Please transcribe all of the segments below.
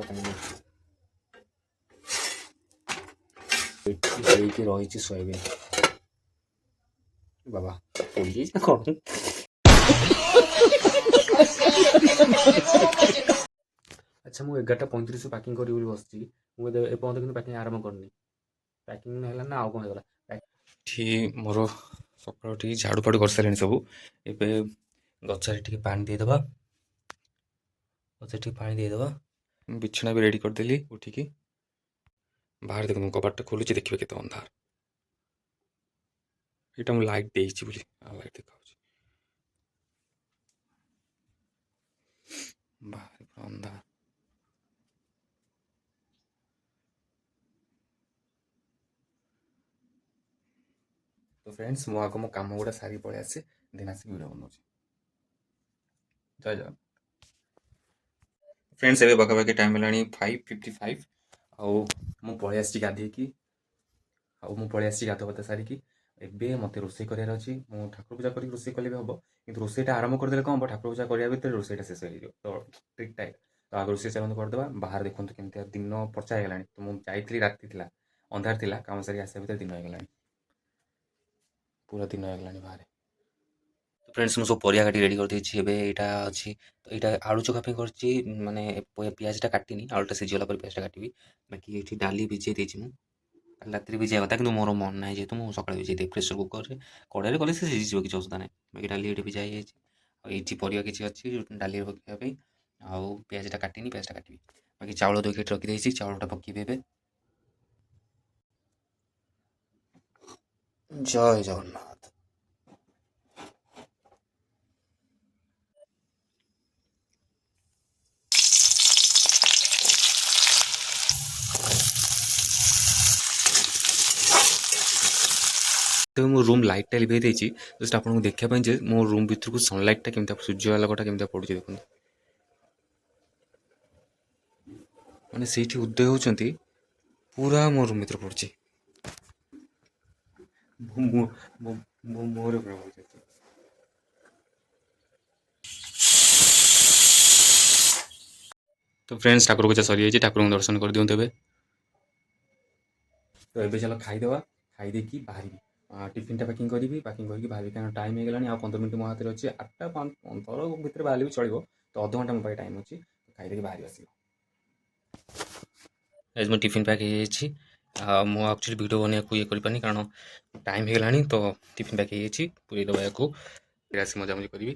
ଖାଇଦେବା କାହିଁକି ରହିଛି ସୋୟାବିନ୍ ବାବା ପୋଡ଼ିଯାଇଛି କ'ଣ ଆଚ୍ଛା ମୁଁ 11:35 ପ୍ୟାକିଂ କରିବି ବୋଲି ବସିଛି ମୁଁ ଏପର୍ଯ୍ୟନ୍ତ କିନ୍ତୁ ପ୍ୟାକିଂ ଆରମ୍ଭ କରିନି ପ୍ୟାକିଂ ହେଲା ନା ଆଉ କ'ଣ ହେଇଗଲା ଏଠି ମୋର ସକାଳୁ ଟିକେ ଝାଡ଼ୁ ଫାଡ଼ୁ କରିସାରିଲେଣି ସବୁ ଏବେ ଗଛରେ ଟିକେ ପାଣି ଦେଇଦେବା ଗଛରେ ଟିକେ ପାଣି ଦେଇଦେବା ବିଛଣା ବି ରେଡ଼ି କରିଦେଲି ଉଠିକି ବାହାରେ ଦେଖନ୍ତୁ କବାଟଟା ଖୋଲୁଛି ଦେଖିବେ କେତେ ଅନ୍ଧାର ଏଇଟା ମୁଁ ଲାଇଟ୍ ଦେଇଛି ବୋଲି ଲାଇଟ୍ ଦେଖାଉଛି ବାହାରେ ପୁରା ଅନ୍ଧାର तो फ्रेंड्स मु आग मो कम गुड़ा सारी पलि आसे देन आसिक वीडियो बनाऊँ जय जगन्नाथ फ्रेंड्स एवं पाखापाखि टाइम है 5:55 आउ मु पलि आसी गाधेकी आउ पलि आसी गाध पाध सारिकी एबे मत रोषे करार अच्छी मु ठाकुर पूजा कर रोषे कले भी हम कि रोषेटा आरंभ करदे कौन हम ठाकुर पूजा करा भितर रोषेटा शेष हो तो ट्रिक टाइम तो आग रोषे चलन करदे बाहर देखते केमती दिन पर्चा होगा तो मुझे जाइली राति थी अंधार थी कम सारी आसा भितर दिन होगा पूरा दिन होगा बाहर तो फ्रेंड्स मुझे सब परिया काटी रेडी कर देछि एबे एटा अछि तो एटा आलू चोखा पे करछि माने पियाजटा काटिनी आलूटा सिझिगला पर पियाजटा काटिबी बाकी एठी डाली भिजे देछि मु काल रात्रि भिजे कथा किंतु मोर मन नाही जेतु मु सकाळे भिजे दे प्रेशर कुकर रे कड़ाई कले से सिझिजिव किछि असुविधा नाही बाकी डाली एठी भिजा जाइछि आ एठी परिया किछि अछि डाली पकेबा पे आउ पियाजटा काटिनी पियाजटा काटिबी बाकी चाउल धोई के रखि देछि चाउलटा पकेबे एबे जय जगन्नाथ तो मो रूम लाइटा लिभे देछि जस्ट आपन देखिया पय जे मो रूम भीतर को सनलाइटटा केमता सूर्य आलोकटा केमता पडुछि देखुन माने सेठी उदय होचंती पूरा मो रूम भीतर पडुछि मोर तो फ्रेंड्स ठाकुर पूजा सरी जाइए ठाकुर दर्शन कर दिखाँ तेज तो ये चलो खाईदेवा खाईदे कि बाहर टिफिन पैकिंग करी पैकिंग करके बाहर क्या टाइम हो गला 15 मिनट मो हाथ में अच्छे 8टा 15 भितर बाहर भी चलो तो अध घंटा मो टाइम अच्छी खाईदे बाहर आस मो टिफिन पैक हो एक्चुअली वीडियो बना ये करपानी कारण टाइम हो गला तो टिफिन पैक हो पूरी दबा या आस मजामजी करी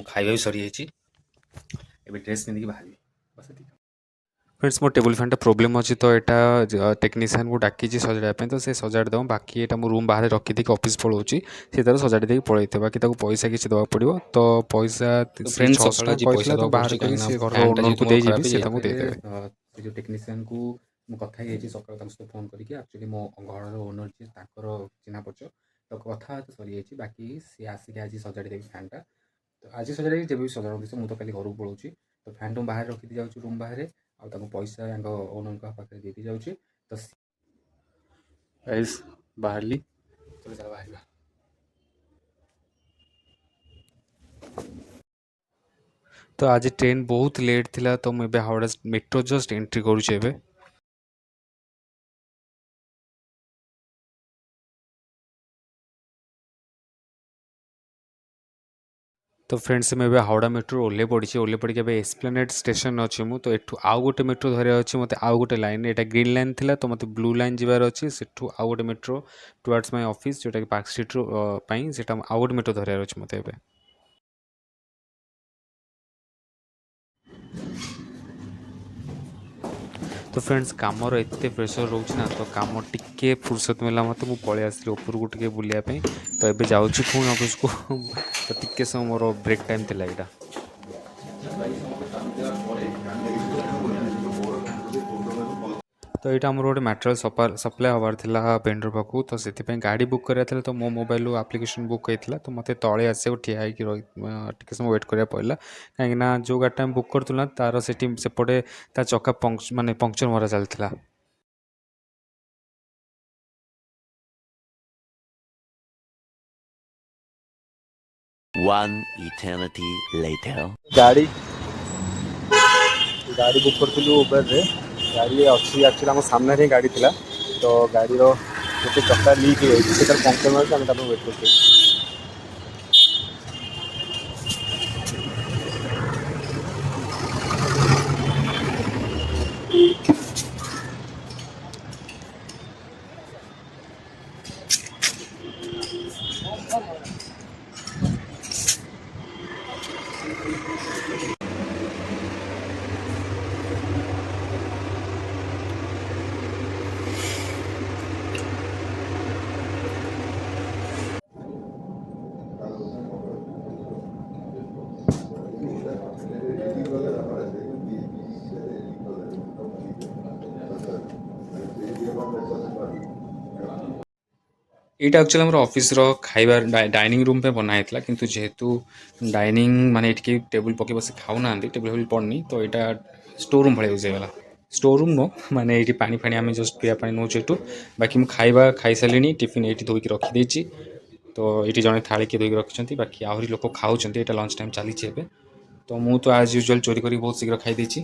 खाଇବା भी सरी जाइए ड्रेस पिंधिक बाहर बस फ्रेंड्स मो टेबल फैन प्रोब्लेम अच्छी तो यहाँ टेक्नीशियन को डाकी सजाड़ा तो से सजाड़ दम बाकी यहाँ रूम बाहर रखी ऑफिस पलाऊँ सी तरह सजाड़ी देकी पलैते बाकी पैसा किसी देवा पड़ो तो पैसा 600 टका तो बाहर कर घर ओनर को देदेवी से देदेवे जो टेक्नीशियन को कथा सकाल सहित फोन करके एक्चुअली मो घर ओनर जी चिन्ह परिचय तो कथा सरी जाइए बाकी सी आसिक आज सजाड़ी देवी फैनटा तो आज सजाड़ी जब भी सजाड़ मुझे तो कल घर को पलाऊँ तो फैन टू बाहर रखी जाऊँ रूम बाहर आउ पैसा ओनर पाखे दे जाऊँ तो बाहरली चलो चलो बाहर तो आज ट्रेन बहुत लेट थिला तो मुझे हावड़ा मेट्रो जस्ट एंट्री करुचे एबे तो फ्रेंड्स मैं हावड़ा मेट्रो ओल्हे पड़ी ओल्हे पड़ी एस्प्लेनेड स्टेशन अच्छी मु तो एठू आउ गोटे मेट्रो धरिया अच्छी मत आउ गोटे लाइन एटा ग्रीन लाइन थिला तो मत ब्लू लाइन जीवार अच्छी सेठू आउ गोटे मेट्रो टुवर्ड्स माय ऑफिस जोटा कि पार्क स्ट्रीट रो पई सेटा आउ गोटे मेट्रो धरिया अच्छी मत एबे तो फ्रेंड्स कामर एत प्रेसर रोच ना तो कम टिके फुर्सत मिला मत मुझे पलि आसली उपरको टे बुलायापी तो ये जाऊँ पुणी ऑफिस को तो टिके समय मोर ब्रेक टाइम थी यहाँ तो यहाँ आम गोटे मटेरियल सप्लाई हबार था पेंडर पाखु तो से गाड़ी बुक कराया तो मो मोबाइल आप्लिकेसन बुक होता तो मत तले आसे ठिया टे समय वेट करा पड़ा कहीं जो गाड़ी बुक करूँ तार सेपटे चक्का माने पंक्चर मरा चलता One eternity later. गाड़ी गाड़ी बुक करूँ उबर रे गाड़ी अच्छी एक्चुअली आम सामने ही गाड़ी थिला तो गाड़ी गोटे चक्का लीक हो पंक्चर मारे आम वेट करते। ଏଇଟା ଆକ୍ଚୁଆଲି ଆମର ଅଫିସର ଖାଇବା ଡାଇନିଂ ରୁମ୍ ପାଇଁ ବନା ହେଇଥିଲା କିନ୍ତୁ ଯେହେତୁ ଡାଇନିଂ ମାନେ ଏଠିକି ଟେବୁଲ୍ ପକେଇ ବସି ଖାଉନାହାନ୍ତି ଟେବୁଲ୍ ଫେବୁଲ୍ ପଡ଼ିନି ତ ଏଇଟା ଷ୍ଟୋର୍ ରୁମ୍ ଭଳିଆ ୟୁଜ୍ ହେଇଗଲା। ଷ୍ଟୋର୍ ରୁମ୍ ନୁହଁ ମାନେ ଏଇଠି ପାଣି ଫାଣି ଆମେ ଜଷ୍ଟ ପିଇବା ପାଇଁ ନେଉଛୁ ଏଠୁ ବାକି ମୁଁ ଖାଇବା ଖାଇସାରିଲିଣି ଟିଫିନ୍ ଏଇଠି ଧୋଇକି ରଖିଦେଇଛି ତ ଏଇଠି ଜଣେ ଥାଳି କିଏ ଧୋଇକି ରଖିଛନ୍ତି ବାକି ଆହୁରି ଲୋକ ଖାଉଛନ୍ତି ଏଇଟା ଲଞ୍ଚ ଟାଇମ୍ ଚାଲିଛି ଏବେ ତ ମୁଁ ତ ଆଜ୍ ୟୁଜୁଆଲ୍ ଚୋରି କରିକି ବହୁତ ଶୀଘ୍ର ଖାଇଦେଇଛି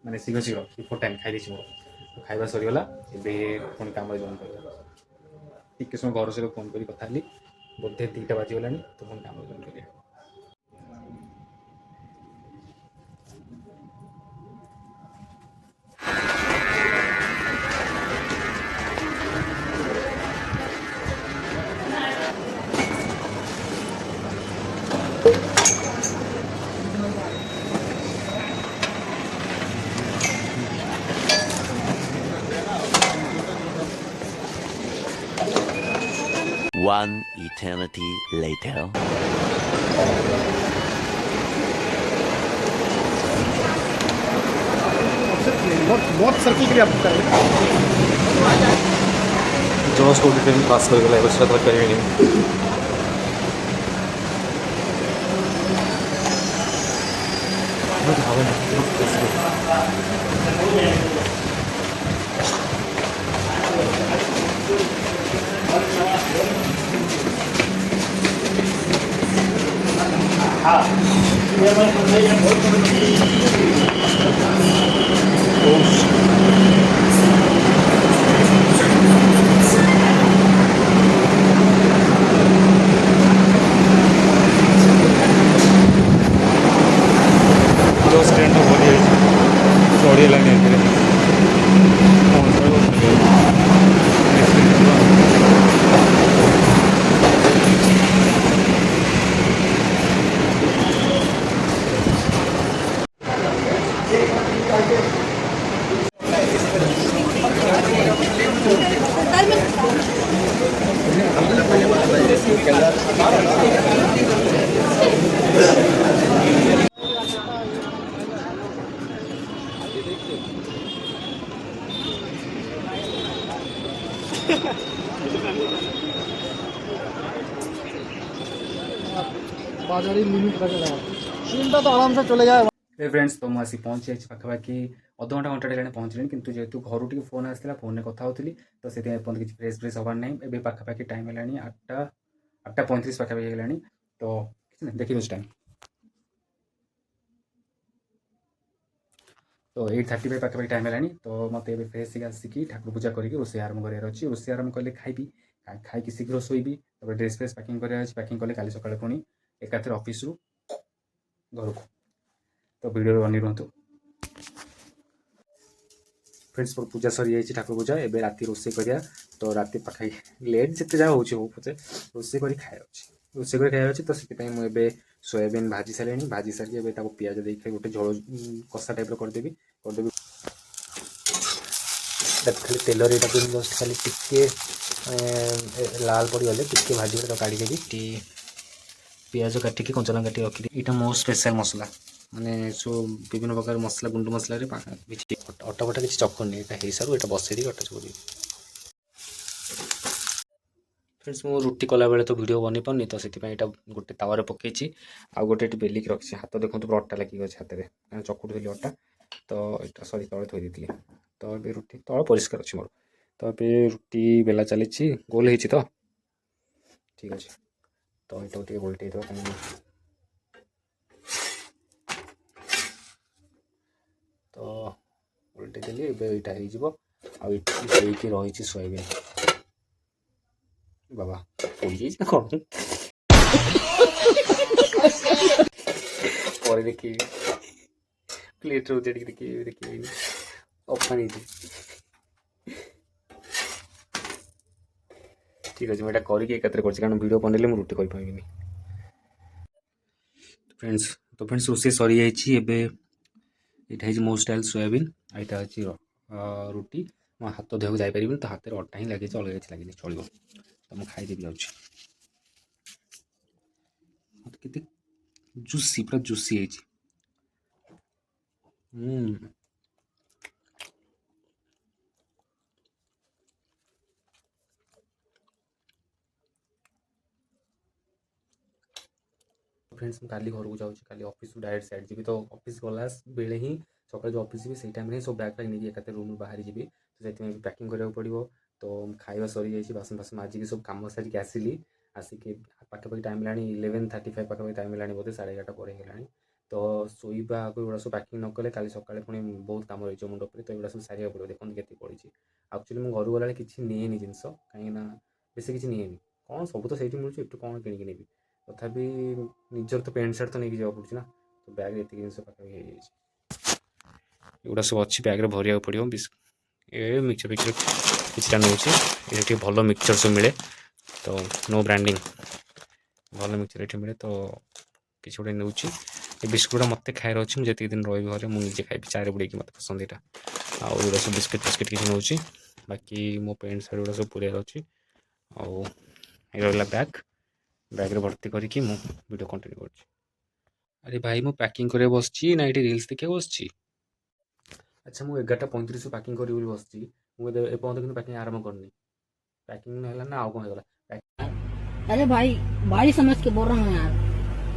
ମାନେ ଶୀଘ୍ର ବିଫୋର୍ ଟାଇମ୍ ଖାଇଦେଇଛି ମୋର ଖାଇବା ସରିଗଲା ଏବେ ପୁଣି କାମରେ ଜଏନ୍ କରିବା ଟିକେ ସମୟ ଘର ସହିତ ଫୋନ୍ କରି କଥା ହେଲି ବୋଧେ 2ଟା ବାଜିଗଲାଣି ତ ପୁଣି କାମ ଜଏନ୍ କରିବା। One eternity later. बहुत सर्किल के लिए आपको जस्ट गोटे ट्रेन पास करगला ए सेटा धरिपारे जस्ट ट्रेन तो भरी चढ़ीगलानी बाजारी लिमिट लगा सीनटा तो आराम से चले जाए। ए फ्रेंड्स तो मुझे पहुँची जाइए पाखापाखि अधघंटा घंटा हेल्ला पहुँचली कितु जेहतु घर टी फोन आसाला फोन कथा होती तो से किसी फ्रेश फ्रेश हबार ना ए पाखापाखि टाइम है 8:35 पाखापाखि है तो देखिए टाइम तो 8:35 पाखापाखि टाइम है तो मत फ्रेश आसिकी ठाकुर पूजा करके रोषे आरंभ करार अच्छी रोषे आरंभ कले खाइबी खाई शीघ्र Shobi dress fresh packing packing कले काली सकाଳେ पुणी एकाथरे ऑफिस रु घर को तो वीडियो बनी रुहतु फ्रेंड्स पूजा सरी जाइए ठाकुर पूजा एवं राति रोषे करिया तो राति पाखे लेट जिते जहाँ हो पचे रोषे कर खाए रोषे कर खाए तो से मुझे सोयाबीन भाजी सारे भाजी सारी पियाज देखे गोटे झोल कषा टाइप करदेवी खाली तेल जस्ट खाली टिके लाल पड़गले टिके भाजी तो काढ़ी देवी पियाज काटिकी कंचा लंका काटी रखी यहाँ मो स्पेशल मसला माने सो विभिन्न प्रकार मसला गुंडू मसला अटा फटा किसी चकुनी यहाँ हो सारू यहाँ बसई अटा चकुरी फ्रेंड्स मु रुटी कला बेले तो वीडियो बनी पानी तो से गोटे तावा पकई आ गोटे बेलिक रखी हाथ देखो पूरा अटा लगी अच्छे हाथ में चकुड़ी अटा तो यहाँ सरी तले थोड़ी दी तो ये रुटी तल परिष्कार अच्छी मोर तो ये रुटी बेला चली गोल हो तो ठीक अच्छे तो यहाँ गोटे गोलटे ଓଲଟେଇ ଦେଲି ଏବେ ଏଇଟା ହେଇଯିବ ଆଉ ଏଠି ହେଇକି ରହିଛି ସୋୟାବିନ୍ ବାବା ପୋଡ଼ିଯାଇଛି ନା କ'ଣ ପରେ ଦେଖିବି ପ୍ଲେଟ୍ରେ ଉଜାଡ଼ିକି ଦେଖିବିନି ଅଫାନ ହେଇଛି ଠିକ୍ ଅଛି ମୁଁ ଏଇଟା କରିକି ଏକାଥରେ କରିଛି କାରଣ ଭିଡ଼ିଓ ବନେଇଲେ ମୁଁ ରୁଟି କରିପାରିବିନି ଫ୍ରେଣ୍ଡସ୍ ରୋଷେଇ ସରିଯାଇଛି ଏବେ ଏଇଟା ହେଇଛି ମୋ ଷ୍ଟାଇଲ୍ ସୋୟାବିନ୍ ଆଉ ଏଇଟା ଅଛି ରୁଟି ମୋ ହାତ ଦେହକୁ ଯାଇପାରିବିନି ତ ହାତରେ ଅଟା ହିଁ ଲାଗିଛି ଅଲଗା କିଛି ଲାଗିନି ଚଳିବ ତ ମୁଁ ଖାଇଦେବି ଯାଉଛି ମତେ କେତେ ଜୁସି ପୁରା ଜୁସି ହେଇଛି फ्रेंड्स ମୁଁ କାଲି ଘରକୁ ଯାଉଛି କାଲି ଅଫିସରୁ ଡାଇରେକ୍ଟ ସାଇଡ଼୍ ଯିବି ତ ଅଫିସ ଗଲା ବେଳେ ହିଁ ସକାଳେ ଯେଉଁ ଅଫିସ ଯିବି ସେଇ ଟାଇମ୍ରେ ହିଁ ସବୁ ବ୍ୟାଗ୍ ଫ୍ୟାଗ୍ ନେଇକି ଏକାଥରେ ରୁମ୍ରୁ ବାହାରି ଯିବି ତ ସେଥିପାଇଁ ପ୍ୟାକିଂ କରିବାକୁ ପଡ଼ିବ ତ ଖାଇବା ସରିଯାଇଛି ବାସନ ଫାସନ ମାଜିକି ସବୁ କାମ ସାରିକି ଆସିକି ପାଖାପାଖି ଟାଇମ୍ ହେଲାଣି 11:35 ପାଖାପାଖି ଟାଇମ୍ ହେଲାଣି ବୋଧେ 11:30 ପରେ ହେଇଗଲାଣି ତ ଶୋଇବା ଆଗରୁ ଏଗୁଡ଼ା ସବୁ ପ୍ୟାକିଂ ନ କଲେ କାଲି ସକାଳେ ପୁଣି ବହୁତ କାମ ରହିଯିବ ମୁଣ୍ଡ ଉପରେ ତ ଏଗୁଡ଼ା ସବୁ ସାରିବାକୁ ପଡ଼ିବ ଦେଖନ୍ତୁ କେତେ ପଡ଼ିଛି ଆକ୍ଚୁଆଲି ମୁଁ ଘରୁ ଗଲାବେଳେ କିଛି ନିଏନି ଜିନିଷ କାହିଁକିନା ବେଶୀ କିଛି ନିଏନି କ'ଣ ସବୁ ତ ସେଇଠି ମିଳୁଛି ଏଠୁ କ'ଣ କିଣିକି ନେବି ତଥାପି ନିଜର ତ ପ୍ୟାଣ୍ଟ ସାର୍ଟ ତ ନେଇକି ଯିବାକୁ ପଡ଼ୁଛି ନା ତ ବ୍ୟାଗ୍ରେ ଏତିକି ଜିନିଷ ପାଖାପାଖି ହେଇଯାଇଛି ଏଗୁଡ଼ା ସବୁ ଅଛି ବ୍ୟାଗ୍ରେ ଭରିବାକୁ ପଡ଼ିବ ଏ ମିକ୍ସଚର କିଛିଟା ନେଉଛି ଏଠି ଟିକେ ଭଲ ମିକ୍ସଚର ସବୁ ମିଳେ ତ ନୋ ବ୍ରାଣ୍ଡିଂ ଭଲ ମିକ୍ସଚର ଏଠି ମିଳେ ତ କିଛି ଗୋଟେ ନେଉଛି ଏ ବିସ୍କୁଟଟା ମୋତେ ଖାଇବାର ଅଛି ମୁଁ ଯେତିକି ଦିନ ରହିବି ଘରେ ମୁଁ ନିଜେ ଖାଇବି ଚାରେ ବୁଡ଼େଇକି ମୋତେ ପସନ୍ଦ ଏଇଟା ଆଉ ଏଗୁଡ଼ା ସବୁ ବିସ୍କିଟ୍ ଫିସ୍କିଟ୍ କିଛି ନେଉଛି ବାକି ମୋ ପ୍ୟାଣ୍ଟ ସାର୍ଟ ଗୁଡ଼ା ସବୁ ପୁରେଇବାର ଅଛି ଆଉ ଏ ରହିଲା ବ୍ୟାଗ୍ରେ ଭର୍ତ୍ତି କରିକି ମୁଁ ଭିଡ଼ିଓ କଣ୍ଟିନ୍ୟୁ କରୁଛି ଆରେ ଭାଇ ମୁଁ ପ୍ୟାକିଂ କରିବାକୁ ବସିଛି ନା ଏଠି ରିଲ୍ସ ଦେଖିବାକୁ ବସିଛି ଆଚ୍ଛା ମୁଁ 11:35 ପ୍ୟାକିଂ କରିବି ବୋଲି ବସିଛି ମୁଁ ଏପର୍ଯ୍ୟନ୍ତ କିନ୍ତୁ ପ୍ୟାକିଂ ଆରମ୍ଭ କରିନି ପ୍ୟାକିଂ ହେଲା ନା ଆଉ କ'ଣ ହେଇଗଲା अरे भाई भाई समझ के बोल रहा हूँ यार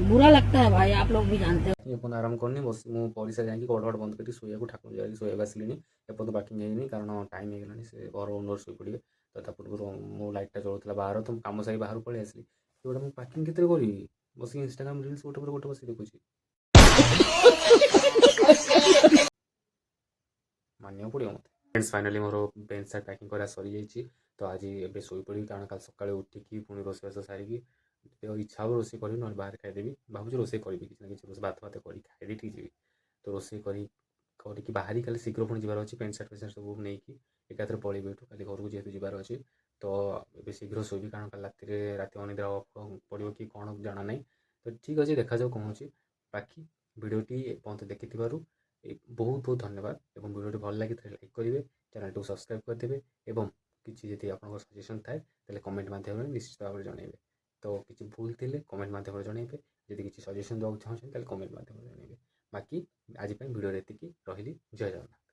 बुरा लगता है भाई आप लोग भी जानते हो ଏପର୍ଯ୍ୟନ୍ତ ଆରମ୍ଭ କରିନି ମୁଁ ପରିସା ଯାଇକି କବାଟ ବନ୍ଦ କରି ଶୋଇବାକୁ ଠାକୁର ଯାଇକି ଶୋଇବାକୁ ଆସିଲିଣି ଏପର୍ଯ୍ୟନ୍ତ ପ୍ୟାକିଂ ହେଇନି କାରଣ ଟାଇମ୍ ହେଇଗଲାଣି ସେ ଘର ଓନର୍ ଶୋଇପଡ଼ିବେ ତ ତା ପୂର୍ବରୁ ମୋ ଲାଇଟ୍ଟା ଜଳୁଥିଲା ବାହାର ତ ମୁଁ କାମ ସାରି ବାହାରୁ ପଳେଇ ଆସିଲି ଏଗୁଡ଼ା ମୁଁ ପ୍ୟାକିଂ କେତେବେଳେ କରିବି ବସିକି ଇନଷ୍ଟାଗ୍ରାମ ରିଲ୍ସ ଗୋଟେ ପରେ ଗୋଟେ ବସି ଦେଖୁଛି ମାନିବାକୁ ପଡ଼ିବ ମୋତେ ଫ୍ରେଣ୍ଡସ୍ ଫାଇନାଲି ମୋର ପ୍ୟାଣ୍ଟ ସାର୍ଟ ପ୍ୟାକିଂ କରିବା ସରିଯାଇଛି ତ ଆଜି ଏବେ ଶୋଇପଡ଼ିବି କାରଣ କାଲି ସକାଳେ ଉଠିକି ପୁଣି ରୋଷେଇବାସ ସାରିକି ଇଚ୍ଛା ହେବ ରୋଷେଇ କରିବି ନହେଲେ ବାହାରେ ଖାଇଦେବି ଭାବୁଛି ରୋଷେଇ କରିବି କିଛି ନା କିଛି ଭାତ କରି ଖାଇଦେଇକି ଯିବି ତ ରୋଷେଇ କରିକି ବାହାରି କାଲି ଶୀଘ୍ର ପୁଣି ଯିବାର ଅଛି ପ୍ୟାଣ୍ଟ ସାର୍ଟ ସବୁ ନେଇକି ଏକାଥରେ ପଳେଇବି ଏଠୁ କାଲି ଘରକୁ ଯେହେତୁ ଯିବାର ଅଛି ତ ଏବେ ଶୀଘ୍ର ଶୋଇବି କାରଣ କାଲି ରାତି ଅନିଦ୍ରା ପଡ଼ିବ କି କ'ଣ ଜଣା ନାହିଁ ତ ଠିକ୍ ଅଛି ଦେଖାଯାଉ କ'ଣ ହେଉଛି ବାକି ଭିଡ଼ିଓଟି ଏପର୍ଯ୍ୟନ୍ତ ଦେଖିଥିବାରୁ ବହୁତ ବହୁତ ଧନ୍ୟବାଦ ଏବଂ ଭିଡ଼ିଓଟି ଭଲ ଲାଗିଥିଲେ ଲାଇକ୍ କରିବେ ଚ୍ୟାନେଲଟିକୁ ସବସ୍କ୍ରାଇବ୍ କରିଦେବେ ଏବଂ କିଛି ଯଦି ଆପଣଙ୍କ ସଜେସନ୍ ଥାଏ ତାହେଲେ କମେଣ୍ଟ ମାଧ୍ୟମରେ ନିଶ୍ଚିତ ଭାବରେ ଜଣାଇବେ ତ କିଛି ଭୁଲ ଥିଲେ କମେଣ୍ଟ ମାଧ୍ୟମରେ ଜଣାଇବେ ଯଦି କିଛି ସଜେସନ୍ ଦେବାକୁ ଚାହୁଁଛନ୍ତି ତାହେଲେ କମେଣ୍ଟ ମାଧ୍ୟମରେ ଜଣାଇବେ ବାକି ଆଜି ପାଇଁ ଭିଡ଼ିଓରେ ଏତିକି ରହିଲି ଜୟ ଜଗନ୍ନାଥ।